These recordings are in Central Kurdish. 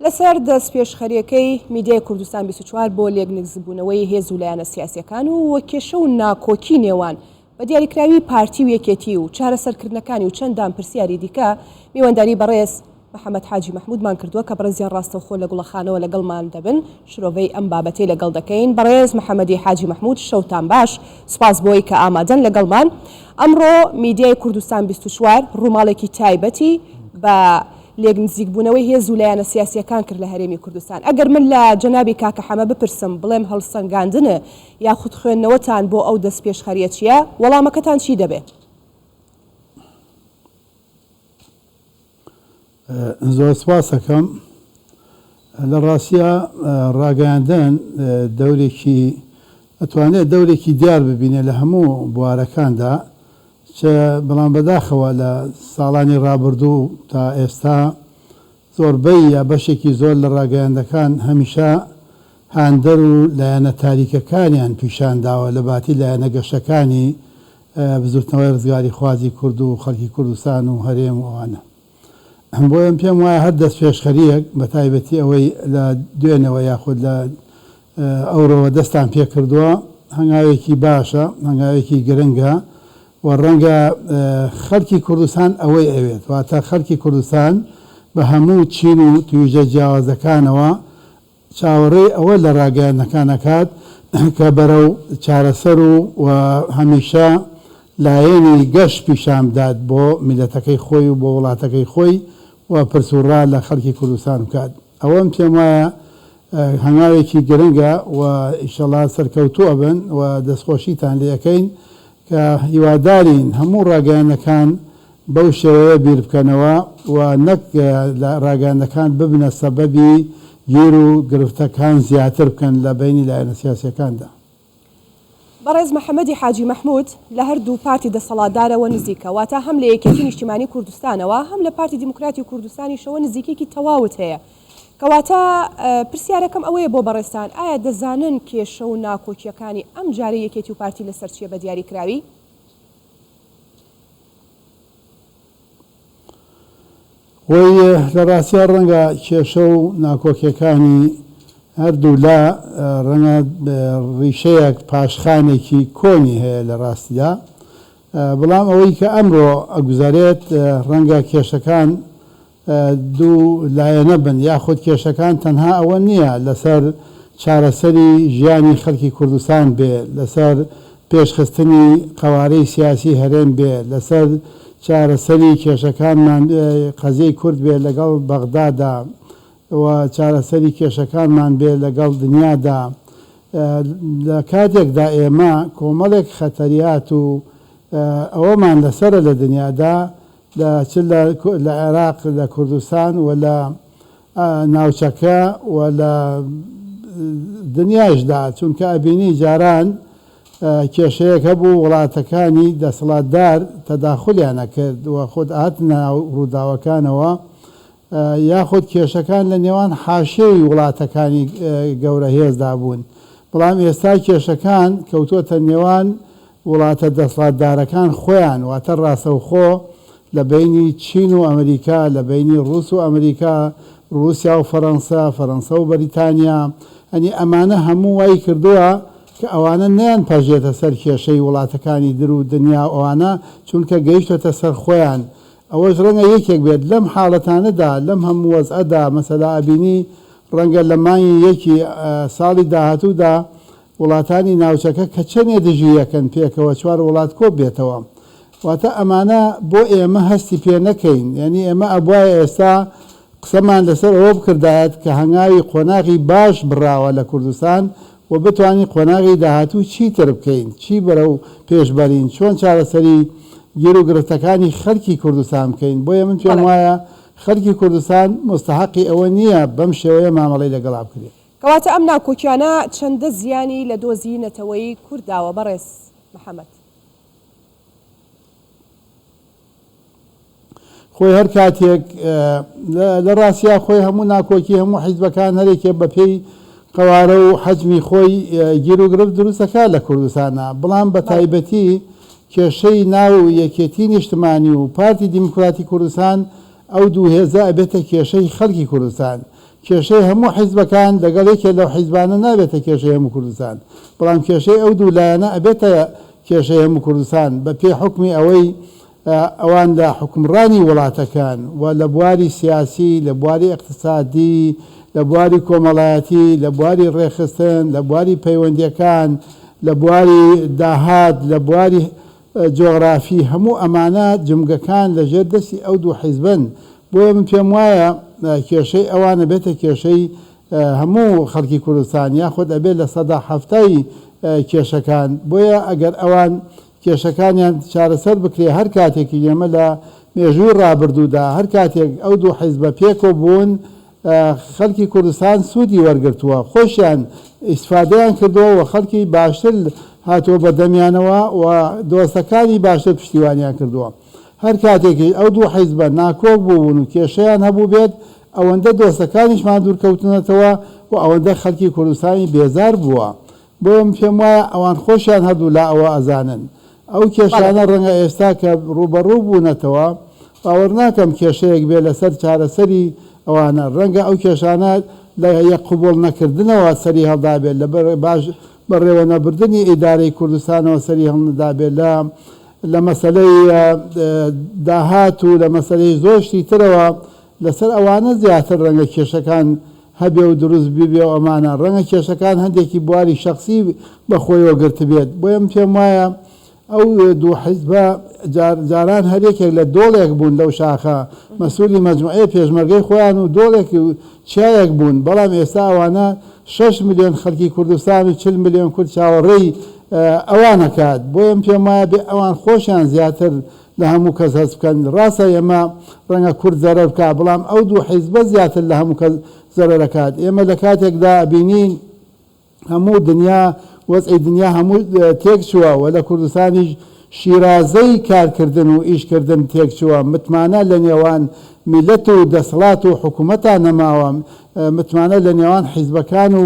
لەسەر دەست پێشخەریەکەی میدیای کوردستان 24 بۆ لێکنزبوونەوەی هێز و لایەنە سیاسیەکان و کێشە و ناکۆکی نێوان بە دیاریکراوی پارتی و یەکێتی و چارەسەرکردنەکانی و چەندان پرسیاری دیکە میوانداری بەڕێز محەممەد حاجی محمودمان کردووە کە بەڕێزیان ڕاستەوخۆ لە گوڵەخانەوە لەگەڵمان دەبن شرۆڤەی ئەم بابەتەی لەگەڵ دەکەین. بەڕێز محەممەدی حاجی محمود شەوتان باش، سوپاس بۆی کە ئامادەن لەگەڵمان. ئەمڕۆ میدیای کوردستان 24 ڕووماڵێکی تایبەتی بە لێکنزیکبوونەوەی هێز و لایەنە سیاسیەکان کرد لە هەرێمی کوردستان. ئەگەر من لە جەنابی کاکە حەمە بپرسم بڵێم هەڵسەنگاندنە یاخود خوێندنەوەتان بۆ ئەو دەست پێشخەریە چییە، وەڵامەکەتان چی دەبێت؟ زۆر سپاس دەکەم. لە ڕاستیە ڕاگەیاندن دەورێکی ئەتوانێت دەورێکی دیار ببینێت لە هەموو بوارەکاندا، بەڵام بەداخەوە لە ساڵانی ڕابردوو تا ئێستا زۆربەی یا بەشێکی زۆر لە ڕاگەیاندەکان هەمیشە هاندەر و لایەنە تاریکەکانیان پیشانداوە لە باتی لایەنە گەشتەکانی بزوتنەوەی ڕزگاری خوازی کورد و خەڵکی کوردستان و هەرێم و ئەوانە. بۆیە پێم وایە هەر دەست پێشخەریەک بە تایبەتی ئەوەی لە دوێنەوە یاخود لە ئەوڕەوە دەستان پێ کردووە هەنگاوێکی باشە، هەنگاوێکی گرنگە و ڕەنگە خەڵکی کوردستان ئەوەی ئەوێت، واتە خەڵکی کوردستان بە هەموو چین و تویژە جیاوازەکانەوە چاوەڕێی ئەوە لە ڕاگەیاندەکانەکات کە بەرەو چارەسەر و هەمیشە لایەنی گەشت پیشان بدات بۆ میلەتەکەی خۆی و بۆ وڵاتەکەی خۆی و پرسوڕا لە خەڵکی کوردستان بکات. ئەوەم پێم وایە هەنگاوێکی گرنگە و ئیشەڵا سەرکەوتووە بن و دەستخۆشیتان لێ یەکەین کە هیوادارین هەموو ڕاگەیاندەکان بەو شێوەیە بیر بکەنەوە و نەک ڕاگەیاندەکان ببنە سەبەبی گیر و گرفتەکان زیاتر بکەن لە بینی لایەنە سیاسیەکاندا. بەڕێز محەممەدی حاجی محمود لە هەردوو پارتی دەسەڵاتدارەوە نزیکە، واتە هەم لە یەکێتی نیشتیمانی کوردستانەوە هەم لە پارتی دیموکراتی کوردستانیشەوە نزیکێکی تەواوت هەیە. کەواتە پرسیارەکەم ئەوەیە بۆ بەڕێستان، ئایا دەزانن کێشە و ناکۆکیەکانی ئەم جارە یەکێتی و پارتی لەسەر چیە بە دیاریکراوی؟ وی لە ڕاستیە ڕەنگە کێشە و ناکۆکیەکانی هەردوو لا ڕەنگە ڕیشەیەک پاشخانێکی کۆنی هەیە لە ڕاستیدا، بەڵام ئەوەی کە ئەمڕۆ ئەگوزارێت ڕەنگە کێشەکان دوو لایەنە بن، یاخود کێشەکان تەنها ئەوە نییە لەسەر چارەسەری ژیانی خەڵکی کوردستان بێ، لەسەر پێشخستنی قەوارەی سیاسی هەرێم بێ، لەسەر چارەسەری کێشەکانمان قەزەی کورد بێ لەگەڵ بەغدادا و چارەسەری کێشەکانمان بێ لەگەڵ دنیادا. لە کاتێکدا ئێمە کۆمەڵێک خەتەریات و ئەوەمان لەسرە لە دنیادا لە عێراق، لە کوردستان و لە ناوچەکە و لە دنیاشدا، چونکە ئەبینی جاران کێشەیەک هەبوو وڵاتەکانی دەسەڵاتدار تەداخلیانە کرد و خۆت هاتنە ڕووداوەکانەوە، یاخود کێشەکان لە نێوان حاشێوی وڵاتەکانی گەورە هێزدا بوون. بەڵام ئێستا کێشەکان کەوتووەتە نێوان وڵاتە دەسەڵاتدارەکان خۆیان، واتە ڕاستەوخۆ لە بینی چین و ئەمریکا، لە بینی ڕووس و ئەمریکا، رووسیا و فەڕەنسا، فەڕەنسا و بەریتانیا. ئەنی ئەمانە هەموو وای کردووە کە ئەوانە نیان پەژێتە سەر کێشەی وڵاتەکانی در و دنیا ئەوانە، چونکە گەیشتۆتە سەر خۆیان. ئەوەش ڕەنگە یەکێک بێت لەم حاڵەتانەدا، لەم هەموو وەزعەدا. مەسەلا ئەبینی ڕەنگە لە مانگی یەکی ساڵی داهاتوودا وڵاتانی ناوچەکە کە چەندێ دژی یەکەن پێکەوە 4 وڵات کۆ بێتەوە. واتە ئەمانە بۆ ئێمە هەستی پێ نەکەین، یعنی ئێمە ئەبوایە ئێستا قسەمان لەسەر ئەوە بکردایەت کە هەنگاوی قۆناغی باش بڕاوە لە کوردستان و بتوانین قۆناغی داهاتوو چیتر بکەین، چی بەرەو پێشبەرین، چۆن چارەسەری گیر و گرفتەکانی خەڵکی کوردستان بکەین. بۆیە من پێم وایە خەڵکی کوردستان مستحقی ئەوە نییە بەم شێوەیە مامەڵەی لەگەڵا بکرێت. کەواتە ئەم ناکۆکیانە چەندە زیانی لە دۆزی نەتەوەی کورداوە بەڕێز محەممەد؟ خۆی هەر کاتێک لە ڕاستیا خۆی هەموو ناکۆکی هەموو حیزبەکان هەرێکێ بەپێی قەوارە و حەجمی خۆی گیر و گرفت دروستەکە لە کوردستانە، بەڵام بە تایبەتی کێشەی ناو یەکێتی نیشتمانی و پارتی دیموکراتی کوردستان ئەو دوو هێزە ئەبێتە کێشەی خەڵکی کوردستان، کێشەی هەموو حیزبەکان لەگەڵێکێ لەو حیزبانە نابێتە کێشەی هەموو کوردستان بەڵام کێشەی ئەو دوو لایەنە ئەبێتە کێشەی هەموو کوردستان بە پێی حکمی ئەوەی ئەوان لە حکمڕانی وڵاتەکان و لە بواری سیاسی لە بواری اقتصادی لە بواری کۆمەڵایەتی لە بواری ڕێخستن لە بواری پەیوەندیەکان لە بواری داهات لە بواری جۆغرافی هەموو ئەمانە جمگەکان لەژێر دەستی ئەو دوو حیزبن بۆیە من پێم وایە کێشەی ئەوانە بێتە کێشەی هەموو خەڵکی کوردستان یاخود ئەبێت لە سەدا هەفتای کێشەکان بۆیە ئەگەر ئەوان کێشەکانیان چارەسەر بکرێ هەر کاتێکی ئێمە لە مێژووی ڕابردوودا هەر کاتێک ئەو دوو حیزبە پێکۆ بوون خەڵکی کوردستان سوودی وەرگرتووە خۆشیان ئیسفادەیان کردەوە و خەڵکی باشتر هاتووە بە دەمیانەوە و دۆستەکانی باشتر پشتیوانیان کردووە هەر کاتێکی ئەو دوو حیزبە ناکۆک بوون و کێشەیان هەبوو بێت ئەوەندە دۆستەکانیشمان دوورکەوتنەتەوە و ئەوەندە خەڵکی کوردستانی بێزار بووە بۆم پێم وایە ئەوان خۆشیان هەردوو لا ئەوە ئەزانن ئەو کێشانە ڕەنگە ئێستا کە ڕوبەڕوو بوونەتەوە باوەڕ ناکەم کێشەیەک بێ لەسەر چارەسەری ئەوانە ڕەنگە ئەو کێشانە لە یەک قوبوڵ نەکردنەوە سەری هەڵدا بێت لە باش بەڕێوە نەبردنی ئیدارەی کوردستانەوە سەری هەڵدا بێت لە مەسەلەی داهات و لە مەسەلەی زۆشتی ترەوە لەسەر ئەوانە زیاتر ڕەنگە کێشەکان هەبێ و دروست ببێ و ئەمانە ڕەنگە کێشەکان هەندێکی بواری شخصی بەخۆیەوە گرت بێت بۆیە پێم وایە ئەو دوو حیزبە جاران هەرێکێک لە دۆڵێک بوون لەو شاخە مەسئولی مەجموعەیە پێشمەرگەی خۆیان و دۆڵێکی چایەک بوون بەڵام ئێستا ئەوانە 6 ملیۆن خەڵکی کوردستان و 40 ملیۆن کورد چاوەڕێی ئەوانەکات بۆیە پێم وایە بێ ئەوان خۆشیان زیاتر لە هەموو کەس هەست بکەن ڕاستە ئێمە ڕەنگە کورد زەرەر بکە بەڵام ئەو دوو حیزبە زیاتر لە هەموو کەس زەرەرەکات ئێمە لە کاتێکدا ئەبینین هەموو دنیا وەزعی دنیا هەموو تێک چووە و لە کوردستانیش شیرازەی کارکردن و ئیشکردن تێک چووە متمانە لە نێوان میلەت و دەسەڵات و حکوومەتان نەماوە متمانە لە نێوان حیزبەکان و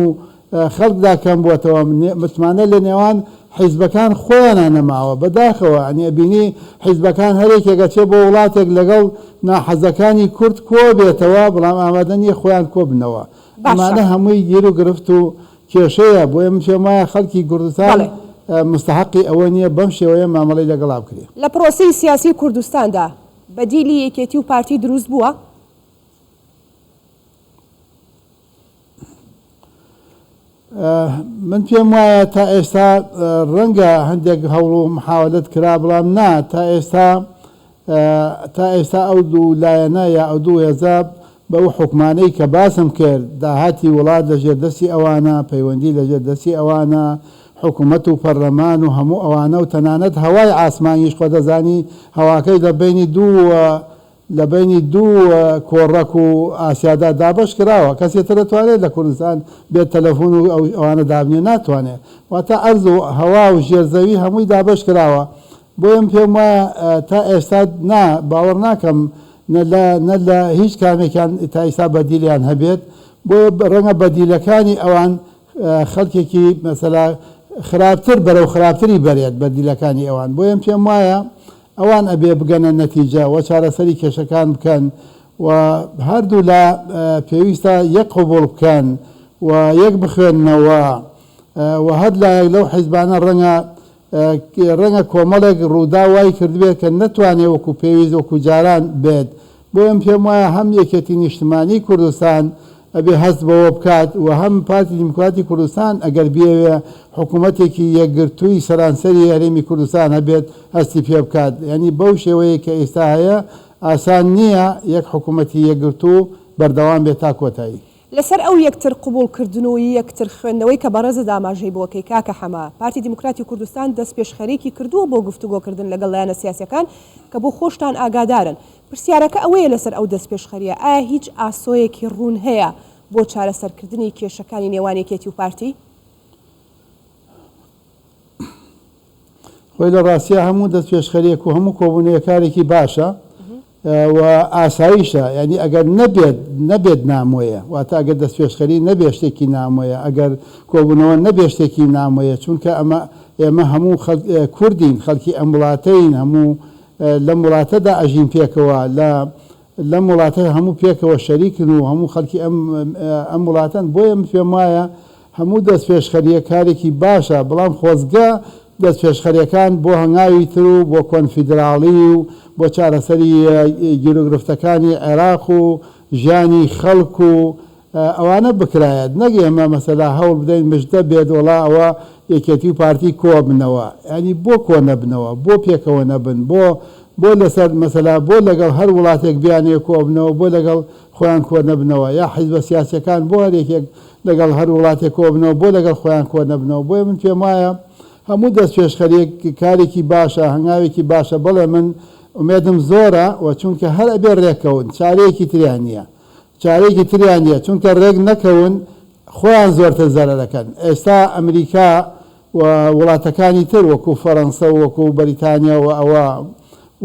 خەڵکدا کەم بووەتەوە متمانە لە نێوان حیزبەکان خۆیانە نەماوە بەداخەوە ئەنی ئەبینی حیزبەکان هەرێکێکە چێ بۆ وڵاتێک لەگەڵ ناحەزەکانی کورد کۆ بێتەوە بەڵام ئامادە نیە خۆیان کۆ بنەوە ئەمانە هەمووی گیر و گرفت و کێشەیە بۆیە من پێم وایە خەڵکی کوردستان مستحقی ئەوە نییە بەم شێوەیە مامەڵەی لەگەڵا بکرێ لە پرۆسەی سیاسی کوردستاندا بەدیلی یەکێتی و پارتی دروست بووە من پێم وایە تا ئێستا ڕەنگە هەندێک هەوڵ و محاولەت کرا بڵام نا تا ئێستا ئەو دوو لایەنە یا ئەو دوو هێزە بەو حکمانەی کە باسم کرد داهاتی وڵات لەژێر دەستی ئەوانە پەیوەندی لەژێر دەستی ئەوانە حکوومەت و پەرلەمان و هەموو ئەوانە و تەنانەت هەوای ئاسمانیش خۆ دەزانی هەواکەی لە بینی دوو کۆڕەک و ئاسیادا دابش کراوە کەسێتە دەتوانێت لە کوردستان بێت تەلەفۆن و ئەوانە دابنێ ناتوانێت واتە ئەرز و هەوا و ژێرزەوی هەمووی دابش کراوە بۆیم پێم وایە تا ئێستا باوەڕ ناکەم نە لە هیچ کامێکیان تا ئێستا بەدیلیان هەبێت بۆ ڕەنگە بەدیلەکانی ئەوان خەڵکێکی مەسەلا خراپتر بەرەو خراپتری بەرێت بەدیلەکانی ئەوان بۆیم پێم وایە ئەوان ئەبێ بگەنە نەتیجە و چارەسەری کێشەکان بکەن و هەردوو لە پێویستە یەک قبوڵ بکەن و یەک بخوێننەوە و هەر لایەک لەو حیزبانە ڕەنگە کۆمەڵێک ڕوودا وای کردبێت کە نەتوانێت وەکو پێویست وەکو جاران بێت بۆیم پێم وایە هەم یەکێتی نیشتمانی کوردستان ئەبێ هەست بەوە بکات و هەم پارتی دیموکراتی کوردستان ئەگەر بێوێ حکوومەتێکی یەکگرتووی سەرانسەری هەرێمی کوردستان هەبێت هەستی پێ بکات یعنی بەو شێوەیە کە ئێستا هەیە ئاسان نییە یەک حکوومەتی یەکگرتوو بەردەوام بێت تا کۆتایی لەسەر ئەو یەکتر قبولکردنەوەی یەکتر خوێندنەوەی کە بەڕێزە داماژەی بۆکەی کاکە حەما پارتی دیموکراتی کوردستان دەست پێشخەرێکی کردووە بۆ گفتوگۆکردن لەگەڵ لایەنە سیاسیەکان کە بۆ خۆشتان ئاگادارن پرسیارەکە ئەوەیە لەسەر ئەو دەست پێشخەریە ئایا هیچ ئاسۆیەکی ڕوون هەیە بۆ چارەسەرکردنی کێشەکانی نێوان یەکێتی و پارتی خۆی لە ڕاستیە هەموو دەست پێشخەریەک و هەموو کۆبوونەوەکارێکی باشە و ئاساییشە یعنی ئەگەر نەبێت نامۆیە واتە ئەگەر دەست پێشخەری نەبێ شتێکی نامۆیە ئەگەر کۆبوونەوە نەبێ شتێکی نامۆیە چونکە ئێمە هەموو کوردین خەڵکی ئەم وڵاتەین هەموو لەم وڵاتەدا ئەژین پێکەوە لە لەم وڵاتە هەموو پێکەوە شەریکن و هەموو خەڵکی ئەم وڵاتەن بۆیە من پێم وایە هەموو دەست پێشخەریە کارێکی باشە بەڵام خۆزگە دەست پێشخەریەکان بۆ هەنگاوی تر و بۆ کۆنفیدراڵی و بۆ چارەسەری گیرۆگرفتەکانی عێراق و ژیانی خەڵک و ئەوانە بکرایەت نەگە ئێمە مەسەلا هەوڵ بدەین مژدە بێت وڵا ئەوە یەکێتی و پارتی کۆ بنەوە ینی بۆ کۆ نەبنەوە بۆ پێکەوە نەبن بۆ لەسەر مەسەلا بۆ لەگەڵ هەر وڵاتێک بیانێ کۆ بنەوە بۆ لەگەڵ خۆیان کۆ نەبنەوە یا حیزبە سیاسیەکان بۆ هەرێکێک لەگەڵ هەر وڵاتێک کۆ بنەوە بۆ لەگەڵ خۆیان کۆ نەبنەوە بۆیە من پێم وایە هەموو دەست پێشخەریەک کارێکی باشە هەنگاوێکی باشە بەڵێ من ئومێدم زۆرە و چونکە هەر ئەبێ ڕێکەون چارەیەکی تریان نییە چارەیەکی تریان نییە چونکە ڕێک نەکەون خۆیان زۆرتر زەرەرەکەن ئێستا ئەمریکا و وڵاتەکانی تر وەکو فەڕەنسا و وەکو بەریتانیا و ئەوە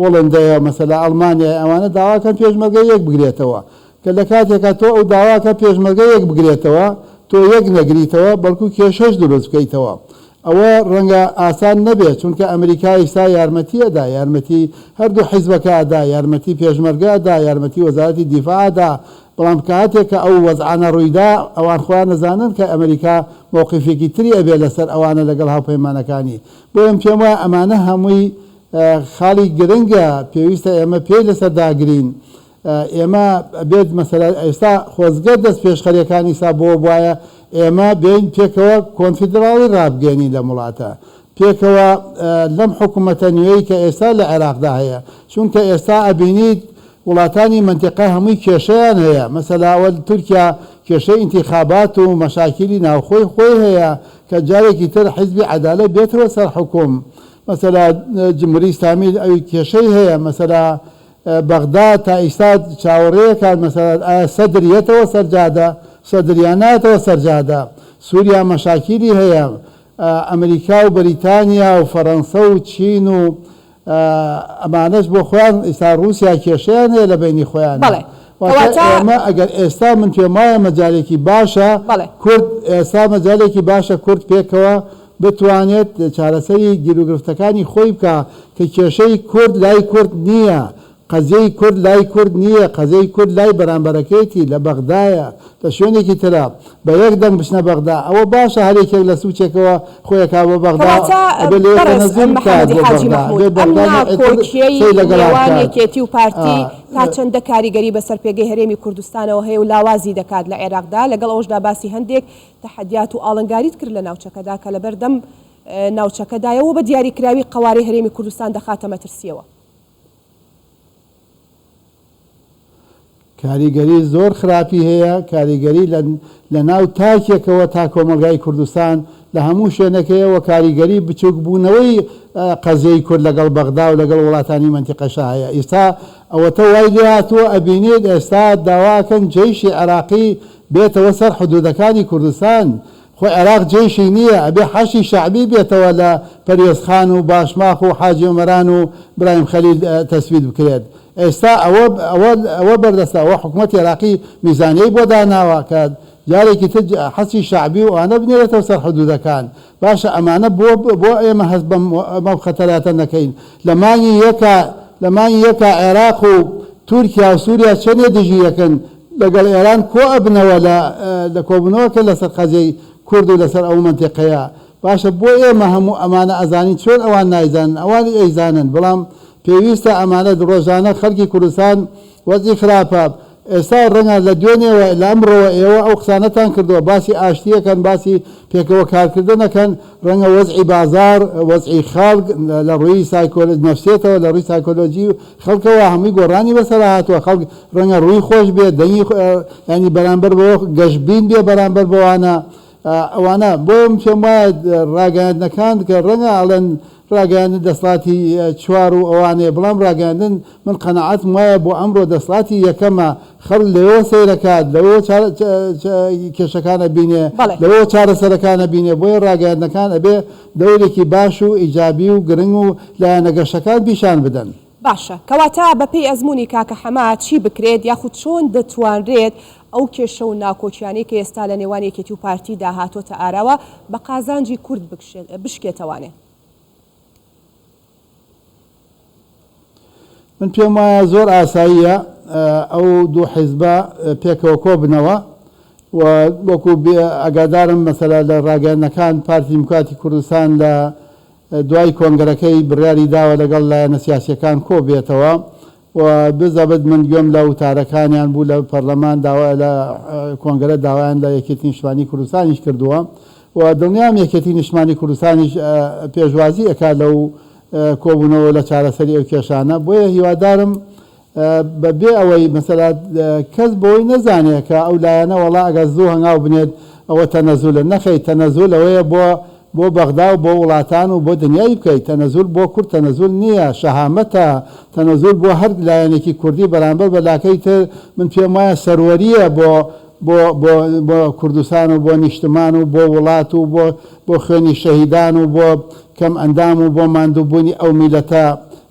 وڵندەیە مەسەلا ئەڵمانیا ئەوانە داواکەن پێشمەرگە یەک بگرێتەوە کە لە کاتێکە تۆ ئەو داواکە پێشمەرگە یەک بگرێتەوە تۆ یەک نەگریتەوە بەڵکو کێشەش دروست بکەیتەوە ئەوە ڕەنگە ئاسان نەبێت چونکە ئەمریکا ئێستا یارمەتیەدا یارمەتی هەردوو حیزبەکەدا یارمەتی پێشمەرگەدا یارمەتی وەزارەتی دیفاعدا بەڵام کاتێککە ئەو وەزعانە ڕوویدا ئەوان خۆیان نەزانن کە ئەمریکا مووقفێکی تری ئەبێ لەسەر ئەوانە لەگەڵ هاوپەیمانەکانی بۆم پێم وایە ئەمانە هەمووی خاڵی گرنگە پێویستە ئێمە پێی لەسەر داگرین ئێمە بێت مەسەلا ئێستا خۆزگە دەست پێشخەریەکانی سا بۆ وایە ئێمە بین پێکەوە کۆنفیدراڵی ڕابگەێنی لە وڵاتە پێکەوە لەم حکوومەتە نوێی کە ئێستا لە عێراقدا هەیە چونکە ئێستا ئەبینیت وڵاتانی منتیقە هەمووی کێشەیان هەیە مەسەلاوە تورکیا کێشەی انتخابات و مەشاکلی ناوخۆی خۆی هەیە کە جارێکی تر حیزبی عەدالەت بێتەوە سەر حکوم مەسەلا جمهوری ئیسلامی ئەوی کێشەی هەیە مەسەلا بەغدا تا ئێستا چاوەڕێیەکان مەسەلا ئایا سەدرێتەوە سەرجادە سەدریاناتەوە سەرجادە سووریا مەشاکلی هەیە ئەمریکا و بەریتانیا و فەڕەنسا و چین و ئەمانەش بۆ خۆیان ئێستا رووسیا کێشیان هەیە لە بینی خۆیان ئێمە ئەگەر ئێستا من پێم وایە مەجالێکی باشە کورد ئێستا مەجالێکی باشە کورد پێکەوە بتوانێت چارەسەری گیرۆگرفتەکانی خۆی بکە کە کێشەی کورد لای کورد نییە قەزەی کورد لای کورد نییە قەزەی کورد لای بەرامبەرەکەیەتی لە بەغدایە لە شوێنێکی ترا بە یەک دەنگ بچنە بەغدا ئەوە باشە هەرێکێک لە سوچێکەوە خۆیەکا بۆ بەغدا لەگەڵوانێکێتی و پارتی تا چەندە کاریگەری بەسەر پێگەی هەرێمی کوردستانەوە هەیە و لاوازی دەکات لە عێراقدا لەگەڵ ئەوشدا باسی هەندێک تەحەدیات و ئاڵنگاریت کرد لە ناوچەکەدا کە لەبەردەم ناوچەکەدایەوە بە دیاریکراوی قەواری هەرێمی کوردستان دەخاتە مەترسیەوە کاریگەری زۆر خراپی هەیە کاریگەری لە ناو تاکێکەوە تا کۆمەلگای کوردستان لە هەموو شوێنەکەیەوە کاریگەری بچووک بوونەوەی قەزەی کورد لەگەڵ بەغدا و لەگەڵ وڵاتانی منتیقەشە هەیە ئێستا ئەوەتە وای لێ هاتووە ئەبینێت ئێستا داواکەن جێیشی عێراقی بێتەوە سەر حدودەکانی کوردستان خۆی عێراق جێیشی نییە ئەبێ حەشی شعبی بێتەوە لە پەروێزخان و باشماخ و حاجی عومەران و برایم خەلیل تەسوید بکرێت ئێستا ئەوە بەردەستە ئەوە حکوومەتی عێراقی میزانیەی بۆ داناوە کە جارێکی تر حەسی شعبی و ئەوانە بنێرێتەوە سەر حدودەکان باشە ئەمانە بۆ ئێمە هەست بەم خەتەراتە نەکەین لە مانگی یەکە عێراق و تورکیا و سووریا چەندێ دژی یەکەن لەگەڵ ئێران کۆ ئەبنەوە لە کۆبنەوەکە لەسەر قەزەی کورد و لەسەر ئەو منتیقەیە باشە بۆ ئێمە هەموو ئەمانە ئەزانین چۆن ئەوان نایزانن ئەوانی ئەیزانن بەڵام پێویستە ئەمانە ڕۆژانە خەڵکی کوردستان وەزی خراپە ئێستا ڕەنگە لە دوێنێەوە لە ئەمڕۆوە ئێوە ئەو قسانەتان کردووە باسی ئاشتیەکەن باسی پێکەوە کارکردنەکەن ڕەنگە وەزعی بازار وەزعی خەڵک لە ڕووی نەفسێتەوە لە ڕووی سایکۆلۆجی خەڵکەوە هەمووی گۆڕانی بەسەر هاتووە خەڵک ڕەنگە ڕووی خۆش بێت دەنگی ینی بەرامبەر بەوە گەشتبین بێ بەرامبەر بەوانە ئەوانە بۆم پێم وایە ڕاگەاندنەکان کە ڕەنگە ئەڵێن ڕاگەاندن دەسڵاتی چوار و ئەوانەیە بەڵام ڕاگەاندن من قەنەعەتم وایە بۆ ئەمڕۆ دەسڵاتی یەکەمە خەڵک لەوە سەیرەکات لەوە کێشەکانە بینێ لەوە چارەسەرەکانە بینێ بۆیە ڕاگەاندنەکان ئەبێ دەورێکی باش و ئیجابی و گرنگ و لایەنەگەشەکان پیشان بدەن باشە کەواتە بەپێی ئەزمموی کاکە حەمات چی بکرێت یاخود چۆن دەتوانرێت ئەو کێشە و ناکۆچیانەی کە ئێستا لە نێوان یەکێتی و پارتی داهاتۆتە ئاراوە بە قازانجی کورد بشکێتەوانێ من پێم وایە زۆر ئاساییە ئەو دوو حیزبە پێکەوە کۆ بنەوە و وەکو ئەگادارم مەسەلا لە ڕاگەیاندنەکان پارتی دیموکراتی کوردستان لە دوای کۆنگرەکەی بڕیاری داوە لەگەڵ لایەنە سیاسیەکان کۆ بێتەوە و بزەبت من گوێم لە وتارەکانیان بوو لە پەرلەمان داوا لە کۆنگرە داوایان لە یەکێتی نیشتمانی کوردستانیش کردووە و دڵنیام یەکێتی نیشتمانی کوردستانیش پێشوازی ئەکات لەو کۆبوونەوە لە چارەسەری ئەو کێشانە بۆیە هیوادارم بەبێ ئەوەی مەسەلا کەس بۆی نەزانێت کە ئەو لایەنە وەڵا ئەگەر زوو هەنگاو بنێت ئەوە تەنەزولە نەخەی تەنەزول ئەوەیە بۆ بەغدا و بۆ وڵاتان و بۆ دنیای بکەیت تەنەزول بۆ کورد تەنەزول نییە شەهامەتە تەنەزول بۆ هەر لایەنێکی کوردی بەرامبەر بە لاکەی تر من پێم وایە سەروەریە بۆ کوردستان و بۆ نیشتمان و بۆ وڵات و بۆ خوێنی شەهیدان و بۆ کەم ئەندام و بۆ ماندووبوونی ئەو میلەتە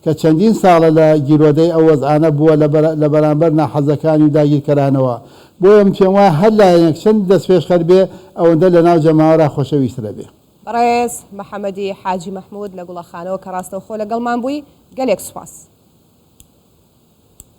کە چەندین ساڵە لە گیرۆدەی ئەو وەزعانە بووە لە بەرامبەر ناحەزەکانی و داگیرکەرانەوە بۆیە پێم وایە هەر لایەنێک چەند دەست پێشخەر بێ ئەوەندە لە ناو جەماوەرا خۆشەویسترە بێ. بەڕێز محەممەدی حاجی مەحموود لە گوڵەخانەوە کە ڕاستەوخۆ لەگەڵمان بووی گەلێک سوپاس.